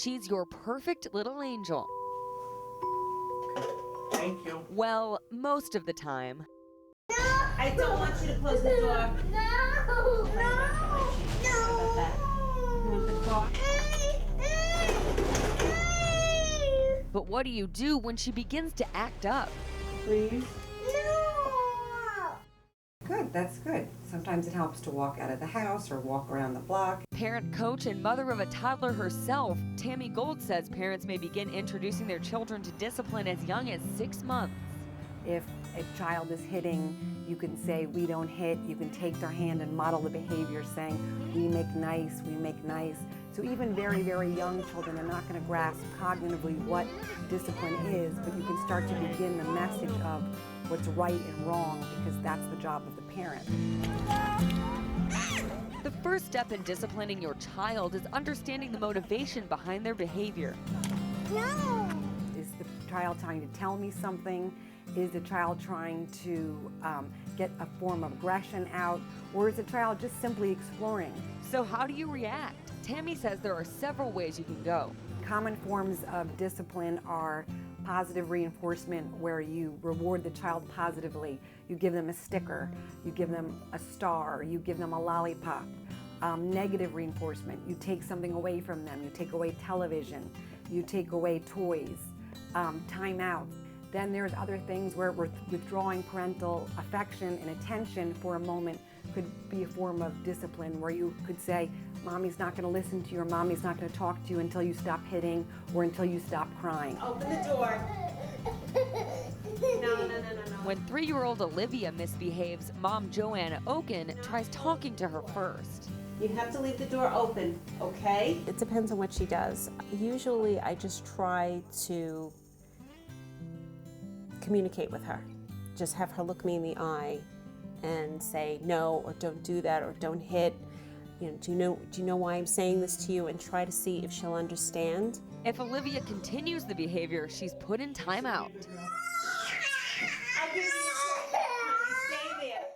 she's your perfect little angel. Thank you. Well, most of the time. I don't want you to close the door. No! You want the car? But what do you do when she begins to act up? Please. No! Good, that's good. Sometimes it helps to walk out of the house or walk around the block. Parent, coach, and mother of a toddler herself, Tammy Gold says parents may begin introducing their children to discipline as young as 6 months. If a child is hitting, you can say, we don't hit. You can take their hand and model the behavior saying, we make nice, we make nice. So even very, very young children are not going to grasp cognitively what discipline is, but you can start to begin the message of what's right and wrong, because that's the job of the parent. The first step in disciplining your child is understanding the motivation behind their behavior. No! Is the child trying to tell me something? Is the child trying to get a form of aggression out? Or is the child just simply exploring? So how do you react? Tammy says there are several ways you can go. Common forms of discipline are positive reinforcement, where you reward the child positively. You give them a sticker, you give them a star, you give them a lollipop. Negative reinforcement, you take something away from them. You take away television, you take away toys, time out. Then there's other things where we're withdrawing parental affection and attention for a moment could be a form of discipline, where you could say, Mommy's not going to listen to you, or Mommy's not going to talk to you until you stop hitting or until you stop crying. Open the door. No. When 3-year-old Olivia misbehaves, mom JoAnn Okin tries talking to her first. You have to leave the door open, okay? It depends on what she does. Usually I just try to communicate with her. Just have her look me in the eye and say no, or don't do that, or don't hit. You know, do you know why I'm saying this to you? And try to see if she'll understand. If Olivia continues the behavior, she's put in timeout.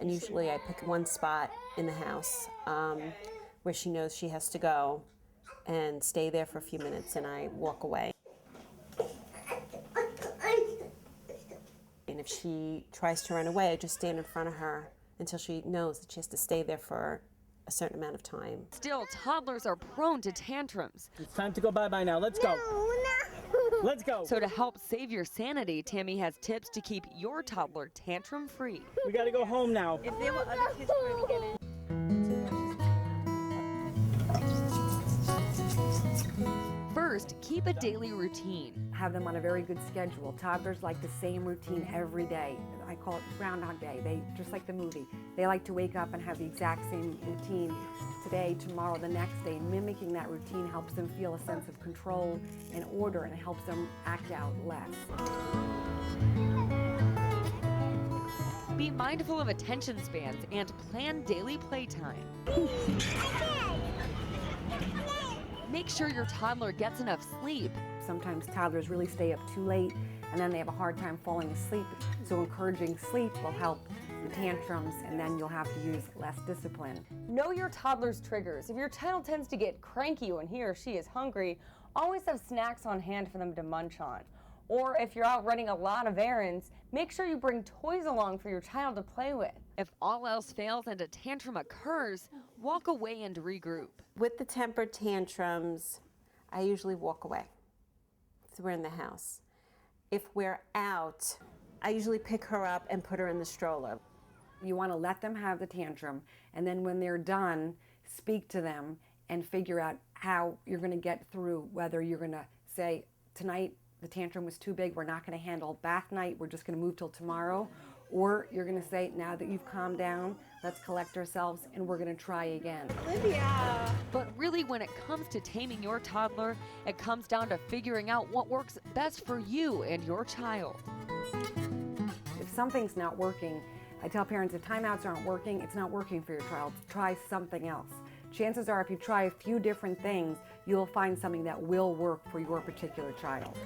And usually I pick one spot in the house where she knows she has to go and stay there for a few minutes, and I walk away. And if she tries to run away, I just stand in front of her until she knows that she has to stay there for a certain amount of time. Still, toddlers are prone to tantrums. It's time to go bye-bye now. Let's go. No! Let's go. So to help save your sanity, Tammy has tips to keep your toddler tantrum-free. We got to go home now. If there were other kids trying to get in. First, keep a daily routine. Have them on a very good schedule. Toddlers like the same routine every day. I call it Groundhog Day. They, just like the movie, they like to wake up and have the exact same routine today, tomorrow, the next day. Mimicking that routine helps them feel a sense of control and order, and it helps them act out less. Be mindful of attention spans and plan daily playtime. Make sure your toddler gets enough sleep. Sometimes toddlers really stay up too late, and then they have a hard time falling asleep. So encouraging sleep will help the tantrums, and then you'll have to use less discipline. Know your toddler's triggers. If your child tends to get cranky when he or she is hungry, always have snacks on hand for them to munch on. Or if you're out running a lot of errands, make sure you bring toys along for your child to play with. If all else fails and a tantrum occurs, walk away and regroup. With the temper tantrums, I usually walk away if we're in the house. If we're out, I usually pick her up and put her in the stroller. You want to let them have the tantrum, and then when they're done, speak to them and figure out how you're going to get through, whether you're going to say, tonight the tantrum was too big, we're not going to handle bath night, we're just going to move till tomorrow. Or you're going to say, now that you've calmed down, let's collect ourselves and we're going to try again. Olivia! But really, when it comes to taming your toddler, it comes down to figuring out what works best for you and your child. If something's not working, I tell parents, if timeouts aren't working, it's not working for your child. Try something else. Chances are, if you try a few different things, you'll find something that will work for your particular child.